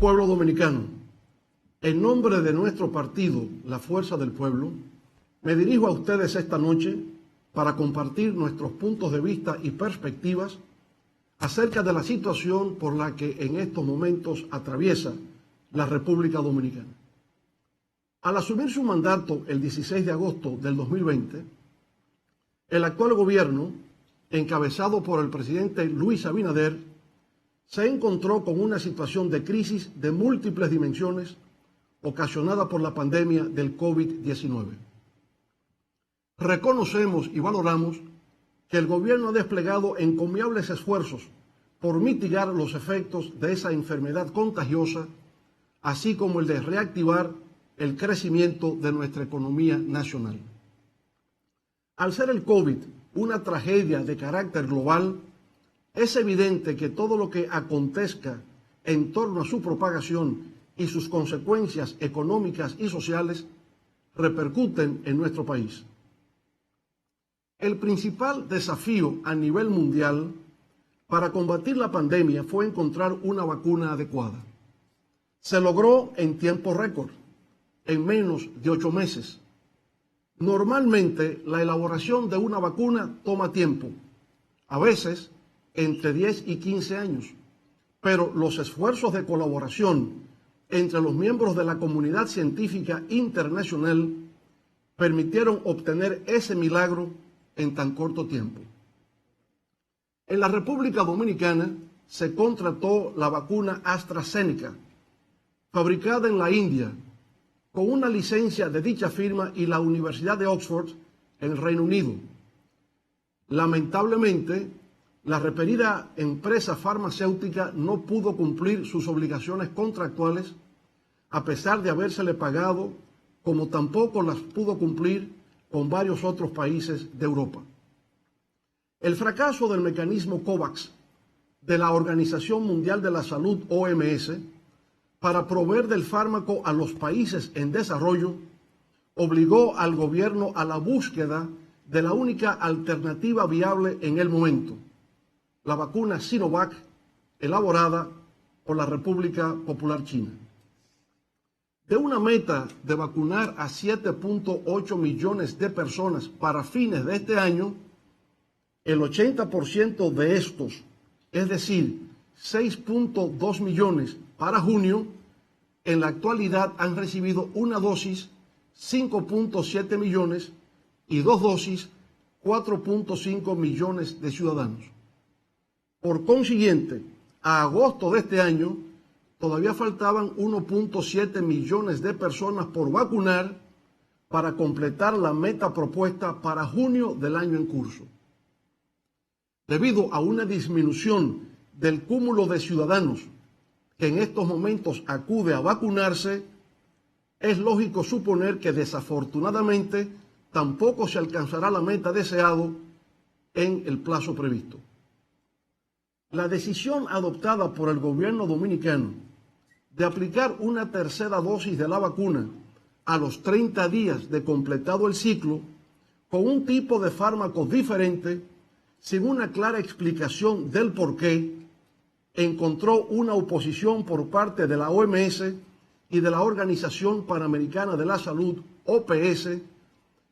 Pueblo dominicano, en nombre de nuestro partido, la Fuerza del Pueblo, me dirijo a ustedes esta noche para compartir nuestros puntos de vista y perspectivas acerca de la situación por la que en estos momentos atraviesa la República Dominicana. Al asumir su mandato el 16 de agosto del 2020, el actual gobierno, encabezado por el presidente Luis Abinader, se encontró con una situación de crisis de múltiples dimensiones ocasionada por la pandemia del COVID-19. Reconocemos y valoramos que el gobierno ha desplegado encomiables esfuerzos por mitigar los efectos de esa enfermedad contagiosa, así como el de reactivar el crecimiento de nuestra economía nacional. Al ser el COVID una tragedia de carácter global, es evidente que todo lo que acontezca en torno a su propagación y sus consecuencias económicas y sociales repercuten en nuestro país. El principal desafío a nivel mundial para combatir la pandemia fue encontrar una vacuna adecuada. Se logró en tiempo récord, en menos de 8 meses. Normalmente, la elaboración de una vacuna toma tiempo, a veces entre 10 y 15 años, pero los esfuerzos de colaboración entre los miembros de la comunidad científica internacional permitieron obtener ese milagro en tan corto tiempo. En la República Dominicana se contrató la vacuna AstraZeneca, fabricada en la India, con una licencia de dicha firma y la Universidad de Oxford en el Reino Unido. Lamentablemente, la referida empresa farmacéutica no pudo cumplir sus obligaciones contractuales a pesar de habérsele pagado, como tampoco las pudo cumplir con varios otros países de Europa. El fracaso del mecanismo COVAX de la Organización Mundial de la Salud, OMS, para proveer del fármaco a los países en desarrollo, obligó al gobierno a la búsqueda de la única alternativa viable en el momento, la vacuna Sinovac, elaborada por la República Popular China. De una meta de vacunar a 7.8 millones de personas para fines de este año, el 80% de estos, es decir, 6.2 millones para junio, en la actualidad han recibido una dosis 5.7 millones y 2 dosis 4.5 millones de ciudadanos. Por consiguiente, a agosto de este año, todavía faltaban 1.7 millones de personas por vacunar para completar la meta propuesta para junio del año en curso. Debido a una disminución del cúmulo de ciudadanos que en estos momentos acude a vacunarse, es lógico suponer que desafortunadamente tampoco se alcanzará la meta deseada en el plazo previsto. La decisión adoptada por el gobierno dominicano de aplicar una tercera dosis de la vacuna a los 30 días de completado el ciclo con un tipo de fármaco diferente, sin una clara explicación del porqué, encontró una oposición por parte de la OMS y de la Organización Panamericana de la Salud, OPS,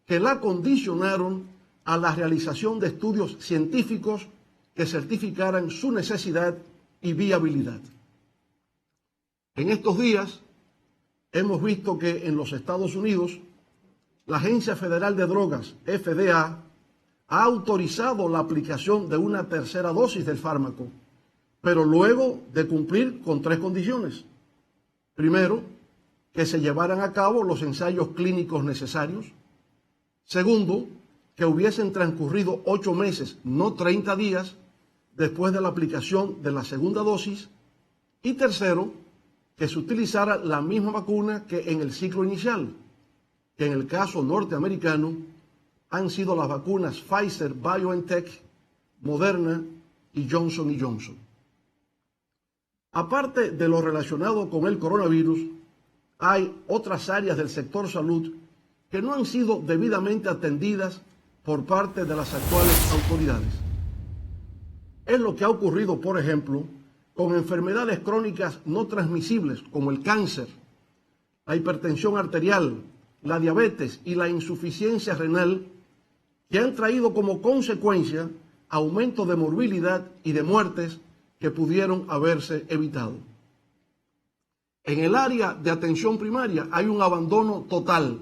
que la condicionaron a la realización de estudios científicos que certificaran su necesidad y viabilidad. En estos días hemos visto que en los Estados Unidos la Agencia Federal de Drogas, FDA, ha autorizado la aplicación de una tercera dosis del fármaco, pero luego de cumplir con 3 condiciones. Primero, que se llevaran a cabo los ensayos clínicos necesarios. Segundo, que hubiesen transcurrido 8 meses, no 30 días, después de la aplicación de la segunda dosis. Y tercero, que se utilizara la misma vacuna que en el ciclo inicial, que en el caso norteamericano han sido las vacunas Pfizer, BioNTech, Moderna y Johnson & Johnson. Aparte de lo relacionado con el coronavirus, hay otras áreas del sector salud que no han sido debidamente atendidas por parte de las actuales autoridades. Es lo que ha ocurrido, por ejemplo, con enfermedades crónicas no transmisibles como el cáncer, la hipertensión arterial, la diabetes y la insuficiencia renal, que han traído como consecuencia aumento de morbilidad y de muertes que pudieron haberse evitado. En el área de atención primaria hay un abandono total.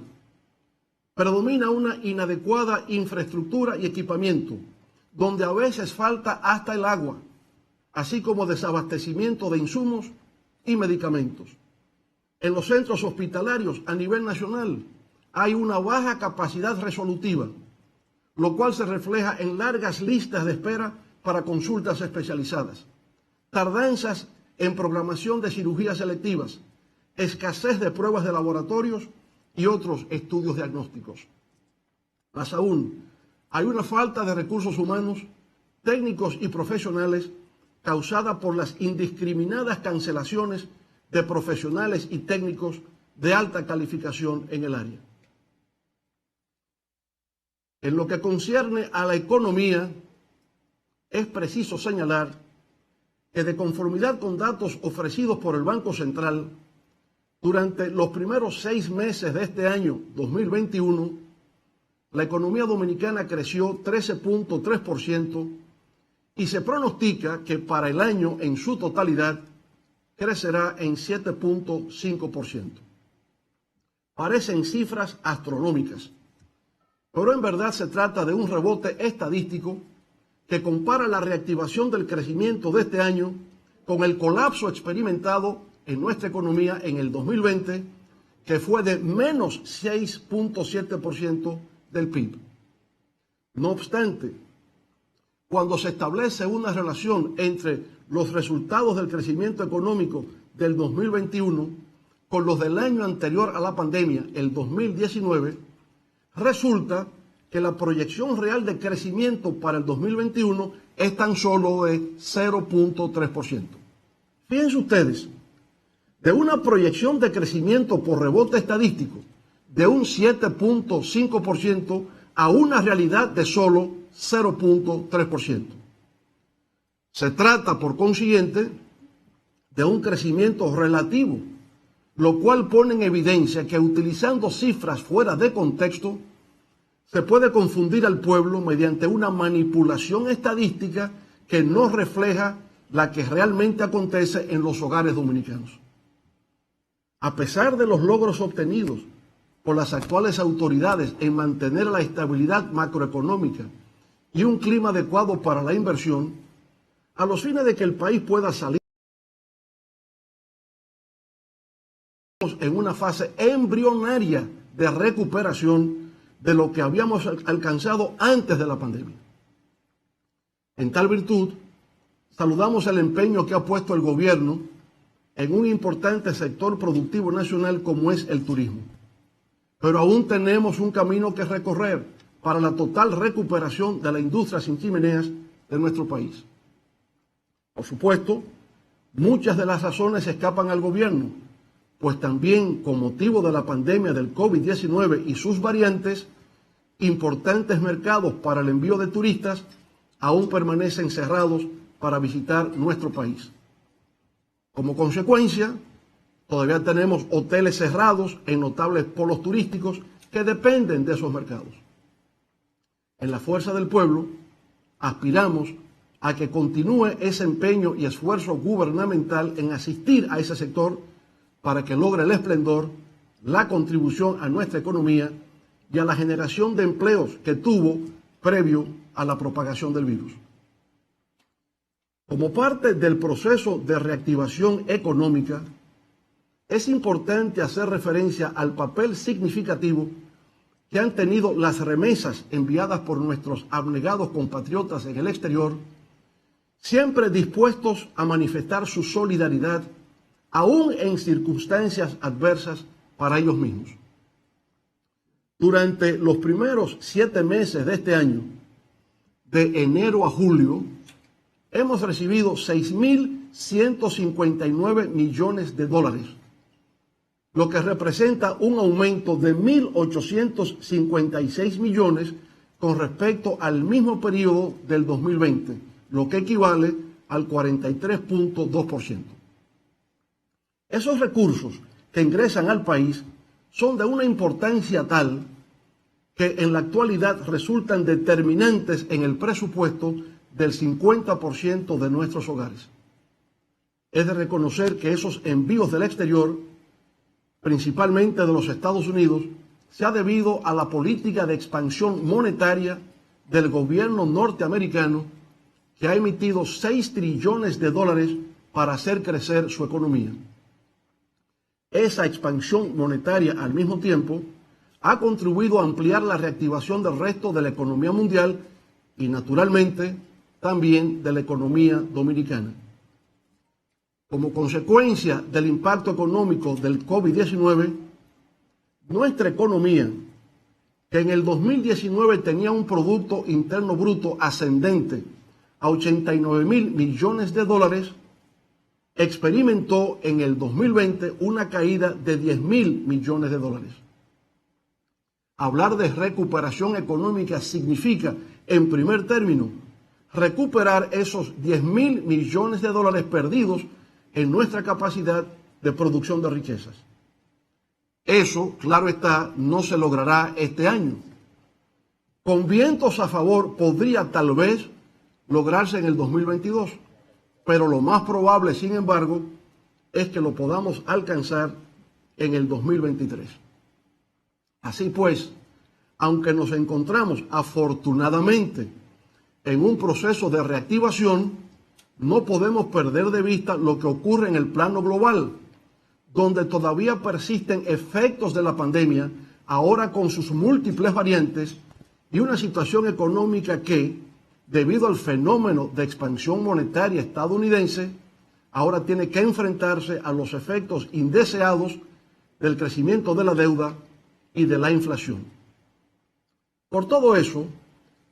Predomina una inadecuada infraestructura y equipamiento, donde a veces falta hasta el agua, así como desabastecimiento de insumos y medicamentos. En los centros hospitalarios a nivel nacional hay una baja capacidad resolutiva, lo cual se refleja en largas listas de espera para consultas especializadas, tardanzas en programación de cirugías selectivas, escasez de pruebas de laboratorios y otros estudios diagnósticos. Más aún, hay una falta de recursos humanos, técnicos y profesionales causada por las indiscriminadas cancelaciones de profesionales y técnicos de alta calificación en el área. En lo que concierne a la economía, es preciso señalar que de conformidad con datos ofrecidos por el Banco Central, durante los primeros 6 meses de este año 2021, la economía dominicana creció 13.3% y se pronostica que para el año en su totalidad crecerá en 7.5%. Parecen cifras astronómicas, pero en verdad se trata de un rebote estadístico que compara la reactivación del crecimiento de este año con el colapso experimentado en nuestra economía en el 2020, que fue de menos 6.7% del PIB. No obstante, cuando se establece una relación entre los resultados del crecimiento económico del 2021 con los del año anterior a la pandemia, el 2019, resulta que la proyección real de crecimiento para el 2021 es tan solo de 0.3%. Fíjense ustedes, de una proyección de crecimiento por rebote estadístico de un 7.5% a una realidad de solo 0.3%. Se trata, por consiguiente, de un crecimiento relativo, lo cual pone en evidencia que utilizando cifras fuera de contexto, se puede confundir al pueblo mediante una manipulación estadística que no refleja la que realmente acontece en los hogares dominicanos. A pesar de los logros obtenidos por las actuales autoridades en mantener la estabilidad macroeconómica y un clima adecuado para la inversión, a los fines de que el país pueda salir en una fase embrionaria de recuperación de lo que habíamos alcanzado antes de la pandemia. En tal virtud, saludamos el empeño que ha puesto el gobierno en un importante sector productivo nacional como es el turismo. Pero aún tenemos un camino que recorrer para la total recuperación de la industria sin chimeneas de nuestro país. Por supuesto, muchas de las razones escapan al gobierno, pues también con motivo de la pandemia del COVID-19 y sus variantes, importantes mercados para el envío de turistas aún permanecen cerrados para visitar nuestro país. Como consecuencia, todavía tenemos hoteles cerrados en notables polos turísticos que dependen de esos mercados. En la Fuerza del Pueblo, aspiramos a que continúe ese empeño y esfuerzo gubernamental en asistir a ese sector para que logre el esplendor, la contribución a nuestra economía y a la generación de empleos que tuvo previo a la propagación del virus. Como parte del proceso de reactivación económica, es importante hacer referencia al papel significativo que han tenido las remesas enviadas por nuestros abnegados compatriotas en el exterior, siempre dispuestos a manifestar su solidaridad, aún en circunstancias adversas para ellos mismos. Durante los primeros 7 meses de este año, de enero a julio, hemos recibido 6.159 millones de dólares, lo que representa un aumento de 1.856 millones con respecto al mismo periodo del 2020, lo que equivale al 43.2%. Esos recursos que ingresan al país son de una importancia tal que en la actualidad resultan determinantes en el presupuesto del 50% de nuestros hogares. Es de reconocer que esos envíos del exterior, principalmente de los Estados Unidos, se ha debido a la política de expansión monetaria del gobierno norteamericano, que ha emitido 6 trillones de dólares para hacer crecer su economía. Esa expansión monetaria, al mismo tiempo, ha contribuido a ampliar la reactivación del resto de la economía mundial y, naturalmente, también de la economía dominicana. Como consecuencia del impacto económico del COVID-19, nuestra economía, que en el 2019 tenía un Producto Interno Bruto ascendente a 89.000 millones de dólares, experimentó en el 2020 una caída de 10.000 millones de dólares. Hablar de recuperación económica significa, en primer término, recuperar esos 10.000 millones de dólares perdidos en nuestra capacidad de producción de riquezas. Eso, claro está, no se logrará este año. Con vientos a favor podría tal vez lograrse en el 2022, pero lo más probable, sin embargo, es que lo podamos alcanzar en el 2023. Así pues, aunque nos encontramos afortunadamente en un proceso de reactivación, no podemos perder de vista lo que ocurre en el plano global, donde todavía persisten efectos de la pandemia, ahora con sus múltiples variantes, y una situación económica que, debido al fenómeno de expansión monetaria estadounidense, ahora tiene que enfrentarse a los efectos indeseados del crecimiento de la deuda y de la inflación. Por todo eso,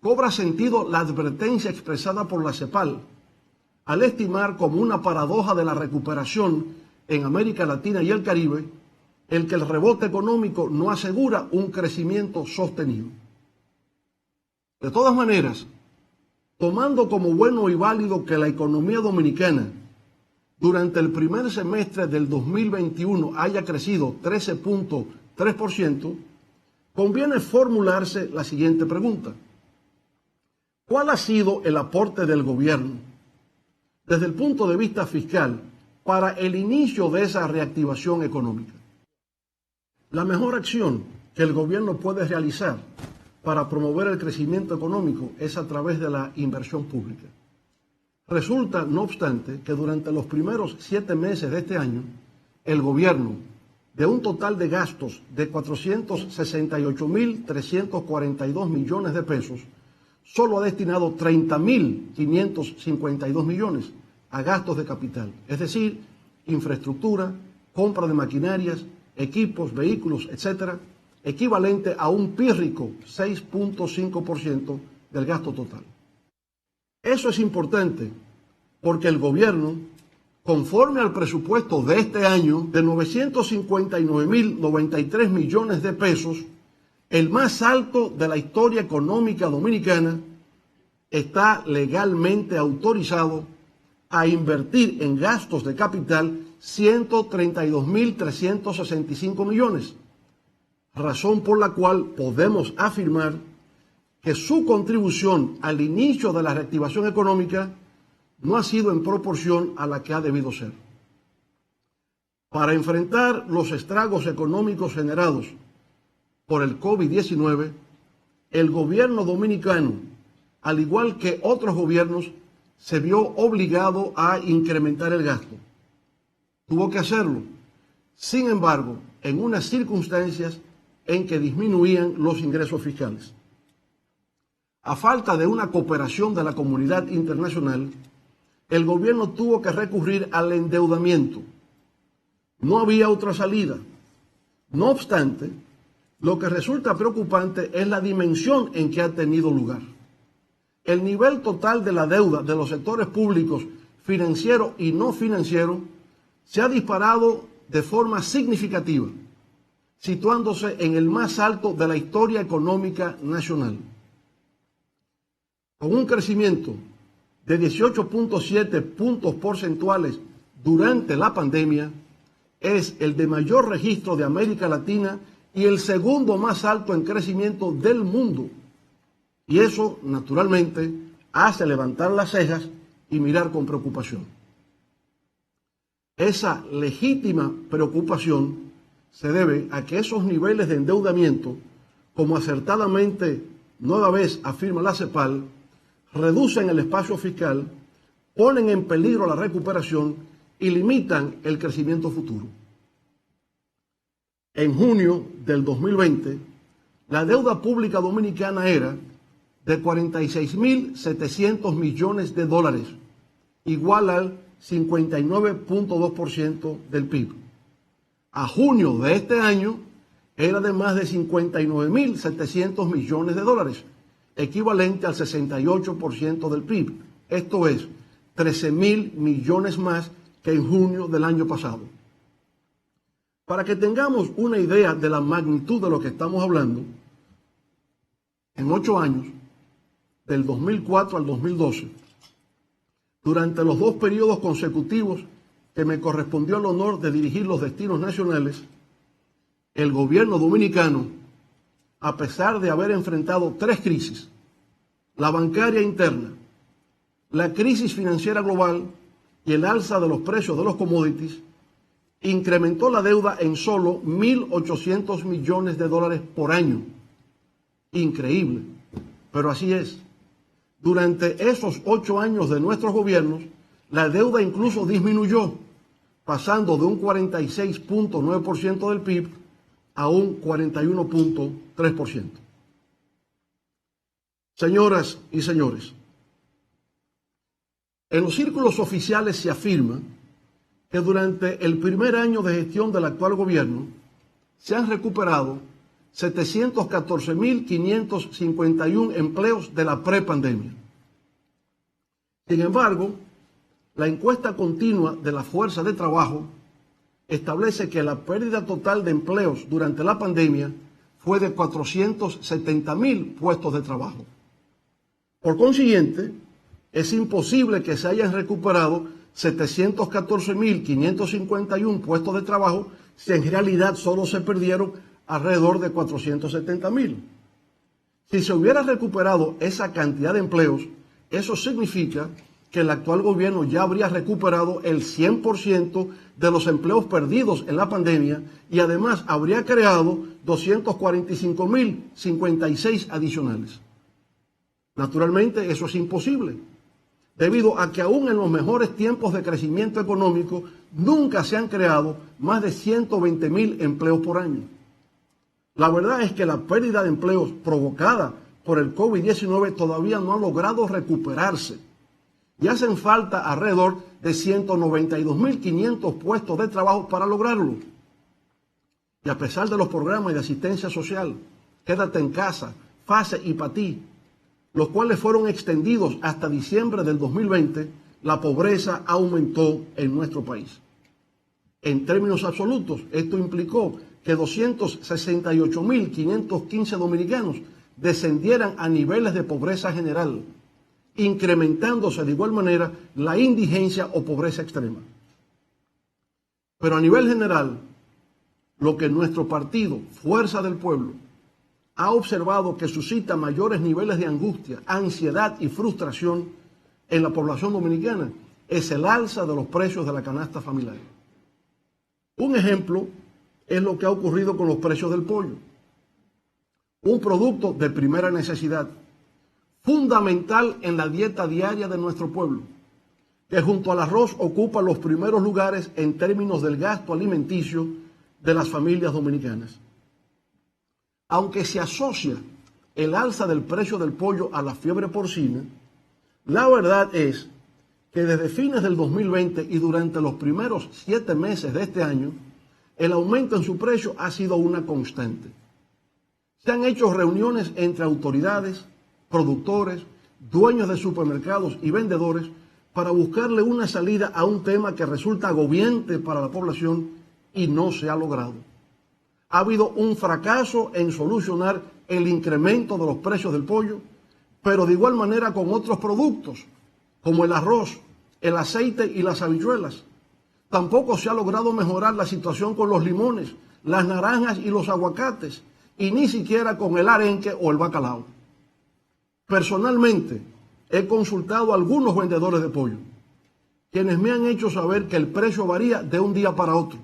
cobra sentido la advertencia expresada por la CEPAL, al estimar como una paradoja de la recuperación en América Latina y el Caribe, el que el rebote económico no asegura un crecimiento sostenido. De todas maneras, tomando como bueno y válido que la economía dominicana durante el primer semestre del 2021 haya crecido 13.3%, conviene formularse la siguiente pregunta. ¿Cuál ha sido el aporte del gobierno desde el punto de vista fiscal para el inicio de esa reactivación económica? La mejor acción que el gobierno puede realizar para promover el crecimiento económico es a través de la inversión pública. Resulta, no obstante, que durante los primeros 7 meses de este año, el gobierno, de un total de gastos de 468.342 millones de pesos, solo ha destinado 30.552 millones a gastos de capital, es decir, infraestructura, compra de maquinarias, equipos, vehículos, etcétera, equivalente a un pírrico 6.5% del gasto total. Eso es importante porque el gobierno, conforme al presupuesto de este año de 959.093 millones de pesos, el más alto de la historia económica dominicana, está legalmente autorizado a invertir en gastos de capital 132.365 millones, razón por la cual podemos afirmar que su contribución al inicio de la reactivación económica no ha sido en proporción a la que ha debido ser. Para enfrentar los estragos económicos generados por el COVID-19, el gobierno dominicano, al igual que otros gobiernos, se vio obligado a incrementar el gasto. Tuvo que hacerlo, sin embargo, en unas circunstancias en que disminuían los ingresos fiscales. A falta de una cooperación de la comunidad internacional, el gobierno tuvo que recurrir al endeudamiento. No había otra salida. No obstante, lo que resulta preocupante es la dimensión en que ha tenido lugar. El nivel total de la deuda de los sectores públicos, financiero y no financiero, se ha disparado de forma significativa, situándose en el más alto de la historia económica nacional. Con un crecimiento de 18.7 puntos porcentuales durante la pandemia, es el de mayor registro de América Latina y el segundo más alto en crecimiento del mundo. Y eso, naturalmente, hace levantar las cejas y mirar con preocupación. Esa legítima preocupación se debe a que esos niveles de endeudamiento, como acertadamente nueva vez afirma la CEPAL, reducen el espacio fiscal, ponen en peligro la recuperación y limitan el crecimiento futuro. En junio del 2020, la deuda pública dominicana era de 46.700 millones de dólares, igual al 59.2% del PIB. A junio de este año era de más de 59.700 millones de dólares, equivalente al 68% del PIB. Esto es 13.000 millones más que en junio del año pasado. Para que tengamos una idea de la magnitud de lo que estamos hablando, en 8 años, del 2004 al 2012, durante los 2 periodos consecutivos que me correspondió el honor de dirigir los destinos nacionales, el gobierno dominicano, a pesar de haber enfrentado 3 crisis, la bancaria interna, la crisis financiera global y el alza de los precios de los commodities, incrementó la deuda en solo 1.800 millones de dólares por año. Increíble, pero así es. Durante esos 8 años de nuestros gobiernos, la deuda incluso disminuyó, pasando de un 46.9% del PIB a un 41.3%. Señoras y señores, en los círculos oficiales se afirma que durante el primer año de gestión del actual gobierno se han recuperado 714.551 empleos de la prepandemia. Sin embargo, la encuesta continua de la Fuerza de Trabajo establece que la pérdida total de empleos durante la pandemia fue de 470.000 puestos de trabajo. Por consiguiente, es imposible que se hayan recuperado 714.551 puestos de trabajo si en realidad solo se perdieron alrededor de 470.000. Si se hubiera recuperado esa cantidad de empleos, eso significa que el actual gobierno ya habría recuperado el 100% de los empleos perdidos en la pandemia y además habría creado 245.056 adicionales. Naturalmente, eso es imposible, debido a que aún en los mejores tiempos de crecimiento económico nunca se han creado más de 120.000 empleos por año. La verdad es que la pérdida de empleos provocada por el COVID-19 todavía no ha logrado recuperarse y hacen falta alrededor de 192.500 puestos de trabajo para lograrlo. Y a pesar de los programas de asistencia social, Quédate en Casa, FASE y PATI, los cuales fueron extendidos hasta diciembre del 2020, la pobreza aumentó en nuestro país. En términos absolutos, esto implicó que 268.515 dominicanos descendieran a niveles de pobreza general, incrementándose de igual manera la indigencia o pobreza extrema. Pero a nivel general, lo que nuestro partido, Fuerza del Pueblo, ha observado que suscita mayores niveles de angustia, ansiedad y frustración en la población dominicana es el alza de los precios de la canasta familiar. Un ejemplo es lo que ha ocurrido con los precios del pollo, un producto de primera necesidad, fundamental en la dieta diaria de nuestro pueblo, que junto al arroz ocupa los primeros lugares en términos del gasto alimenticio de las familias dominicanas. Aunque se asocia el alza del precio del pollo a la fiebre porcina, la verdad es que desde fines del 2020 y durante los primeros 7 meses de este año, el aumento en su precio ha sido una constante. Se han hecho reuniones entre autoridades, productores, dueños de supermercados y vendedores para buscarle una salida a un tema que resulta agobiante para la población y no se ha logrado. Ha habido un fracaso en solucionar el incremento de los precios del pollo, pero de igual manera con otros productos, como el arroz, el aceite y las habichuelas. Tampoco se ha logrado mejorar la situación con los limones, las naranjas y los aguacates, y ni siquiera con el arenque o el bacalao. Personalmente, he consultado a algunos vendedores de pollo, quienes me han hecho saber que el precio varía de un día para otro,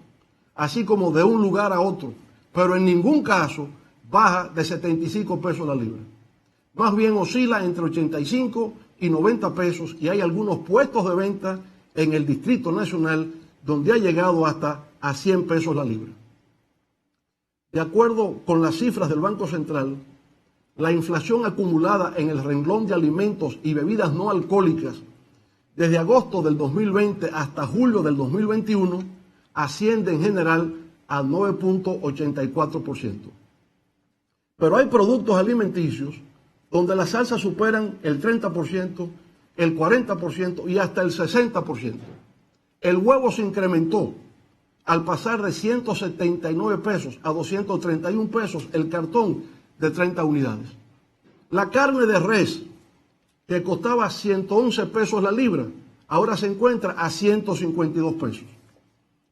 así como de un lugar a otro, pero en ningún caso baja de 75 pesos la libra. Más bien oscila entre 85 y 90 pesos, y hay algunos puestos de venta en el Distrito Nacional donde ha llegado hasta a 100 pesos la libra. De acuerdo con las cifras del Banco Central, la inflación acumulada en el renglón de alimentos y bebidas no alcohólicas desde agosto del 2020 hasta julio del 2021 asciende en general al 9.84%. Pero hay productos alimenticios donde las alzas superan el 30%, el 40% y hasta el 60%. El huevo se incrementó al pasar de 179 pesos a 231 pesos el cartón de 30 unidades. La carne de res, que costaba 111 pesos la libra, ahora se encuentra a 152 pesos.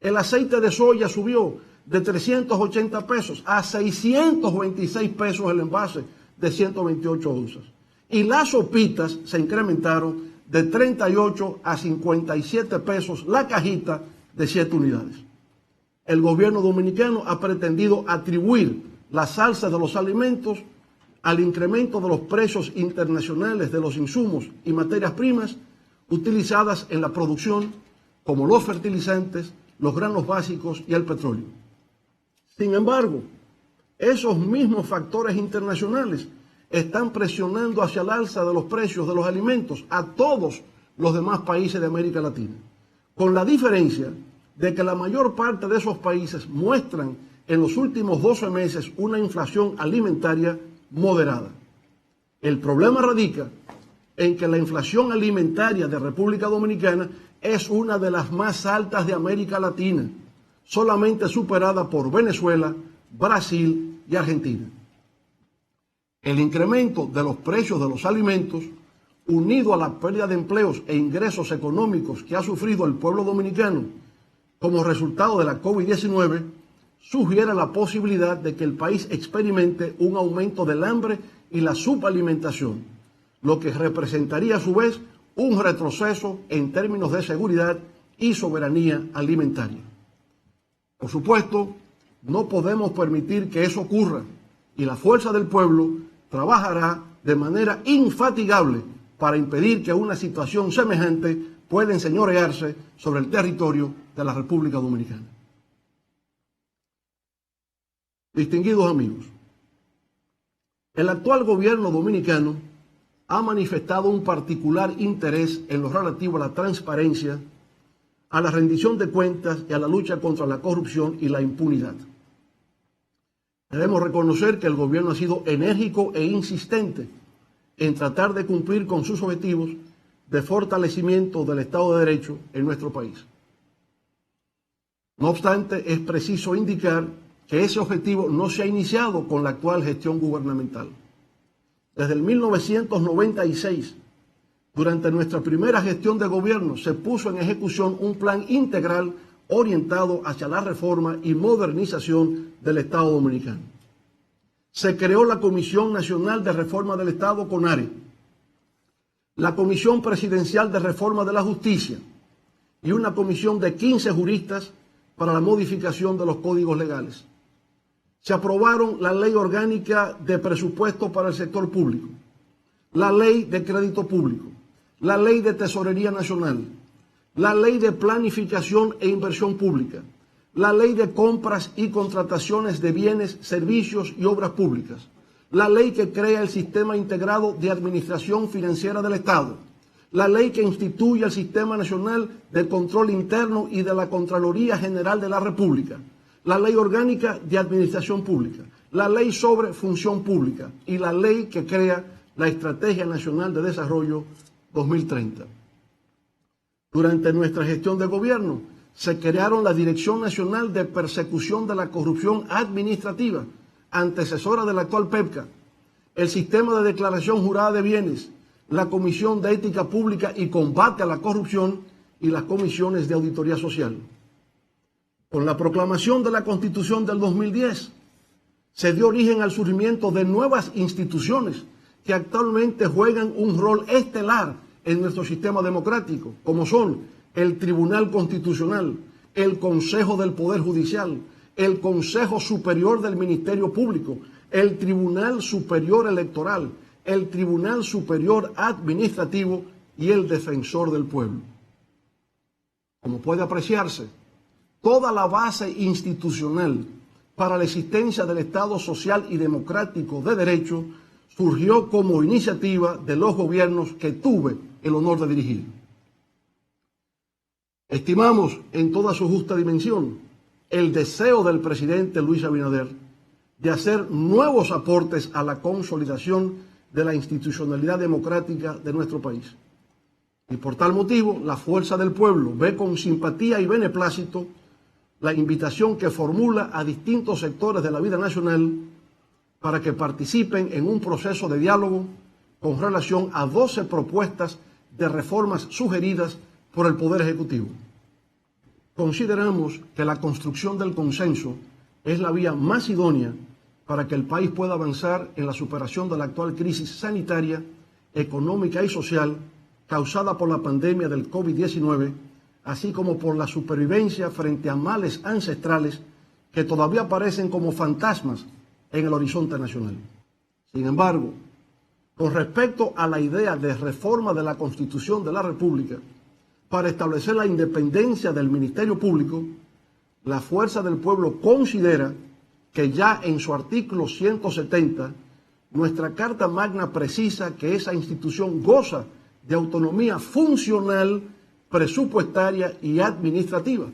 El aceite de soya subió de 380 pesos a 626 pesos el envase de 128 onzas. Y las sopitas se incrementaron de 38 a 57 pesos la cajita de 7 unidades. El gobierno dominicano ha pretendido atribuir las alzas de los alimentos al incremento de los precios internacionales de los insumos y materias primas utilizadas en la producción, como los fertilizantes, los granos básicos y el petróleo. Sin embargo, esos mismos factores internacionales están presionando hacia el alza de los precios de los alimentos a todos los demás países de América Latina, con la diferencia de que la mayor parte de esos países muestran en los últimos 12 meses una inflación alimentaria moderada. El problema radica en que la inflación alimentaria de República Dominicana es una de las más altas de América Latina, solamente superada por Venezuela, Brasil y Argentina. El incremento de los precios de los alimentos, unido a la pérdida de empleos e ingresos económicos que ha sufrido el pueblo dominicano como resultado de la COVID-19, sugiere la posibilidad de que el país experimente un aumento del hambre y la subalimentación, lo que representaría a su vez un retroceso en términos de seguridad y soberanía alimentaria. Por supuesto, no podemos permitir que eso ocurra, y la fuerza del pueblo trabajará de manera infatigable para impedir que una situación semejante pueda enseñorearse sobre el territorio de la República Dominicana. Distinguidos amigos, el actual gobierno dominicano ha manifestado un particular interés en lo relativo a la transparencia, a la rendición de cuentas y a la lucha contra la corrupción y la impunidad. Debemos reconocer que el gobierno ha sido enérgico e insistente en tratar de cumplir con sus objetivos de fortalecimiento del Estado de Derecho en nuestro país. No obstante, es preciso indicar que ese objetivo no se ha iniciado con la actual gestión gubernamental. Desde el 1996, durante nuestra primera gestión de gobierno, se puso en ejecución un plan integral orientado hacia la reforma y modernización del Estado dominicano. Se creó la Comisión Nacional de Reforma del Estado, CONARE, la Comisión Presidencial de Reforma de la Justicia y una comisión de 15 juristas para la modificación de los códigos legales. Se aprobaron la Ley Orgánica de Presupuesto para el Sector Público, la Ley de Crédito Público, la Ley de Tesorería Nacional, la Ley de Planificación e Inversión Pública, la Ley de Compras y Contrataciones de Bienes, Servicios y Obras Públicas, la Ley que crea el Sistema Integrado de Administración Financiera del Estado, la Ley que instituye el Sistema Nacional de Control Interno y de la Contraloría General de la República, la Ley Orgánica de Administración Pública, la Ley sobre Función Pública y la Ley que crea la Estrategia Nacional de Desarrollo 2030. Durante nuestra gestión de gobierno, se crearon la Dirección Nacional de Persecución de la Corrupción Administrativa, antecesora de la actual PEPCA, el Sistema de Declaración Jurada de Bienes, la Comisión de Ética Pública y Combate a la Corrupción y las comisiones de auditoría social. Con la proclamación de la Constitución del 2010, se dio origen al surgimiento de nuevas instituciones que actualmente juegan un rol estelar en nuestro sistema democrático, como son el Tribunal Constitucional, el Consejo del Poder Judicial, el Consejo Superior del Ministerio Público, el Tribunal Superior Electoral, el Tribunal Superior Administrativo y el Defensor del Pueblo. Como puede apreciarse, toda la base institucional para la existencia del Estado social y democrático de derecho surgió como iniciativa de los gobiernos que tuve el honor de dirigir. Estimamos en toda su justa dimensión el deseo del presidente Luis Abinader de hacer nuevos aportes a la consolidación de la institucionalidad democrática de nuestro país. Y por tal motivo, la Fuerza del Pueblo ve con simpatía y beneplácito la invitación que formula a distintos sectores de la vida nacional para que participen en un proceso de diálogo con relación a 12 propuestas de reformas sugeridas por el Poder Ejecutivo. Consideramos que la construcción del consenso es la vía más idónea para que el país pueda avanzar en la superación de la actual crisis sanitaria, económica y social causada por la pandemia del COVID-19, así como por la supervivencia frente a males ancestrales que todavía aparecen como fantasmas en el horizonte nacional. Sin embargo, con respecto a la idea de reforma de la Constitución de la República para establecer la independencia del Ministerio Público, la Fuerza del Pueblo considera que ya en su artículo 170, nuestra Carta Magna precisa que esa institución goza de autonomía funcional, presupuestaria y administrativa.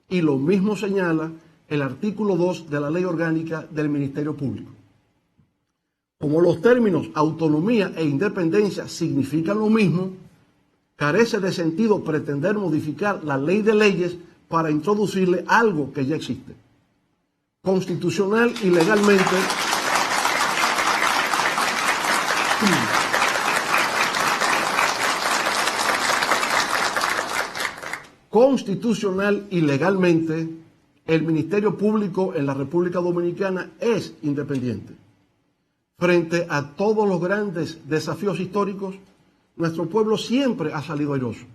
Y lo mismo señala el artículo 2 de la Ley Orgánica del Ministerio Público. Como los términos autonomía e independencia significan lo mismo, carece de sentido pretender modificar la ley de leyes para introducirle algo que ya existe. Constitucional y legalmente, el Ministerio Público en la República Dominicana es independiente. Frente a todos los grandes desafíos históricos, nuestro pueblo siempre ha salido airoso.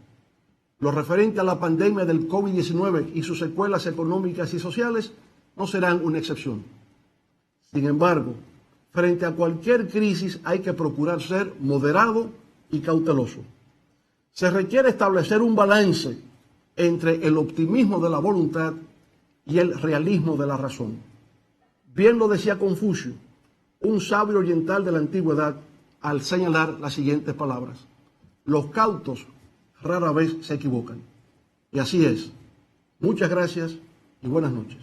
Lo referente a la pandemia del COVID-19 y sus secuelas económicas y sociales no serán una excepción. Sin embargo, frente a cualquier crisis hay que procurar ser moderado y cauteloso. Se requiere establecer un balance entre el optimismo de la voluntad y el realismo de la razón. Bien lo decía Confucio, un sabio oriental de la antigüedad, al señalar las siguientes palabras: los cautos rara vez se equivocan. Y así es. Muchas gracias y buenas noches.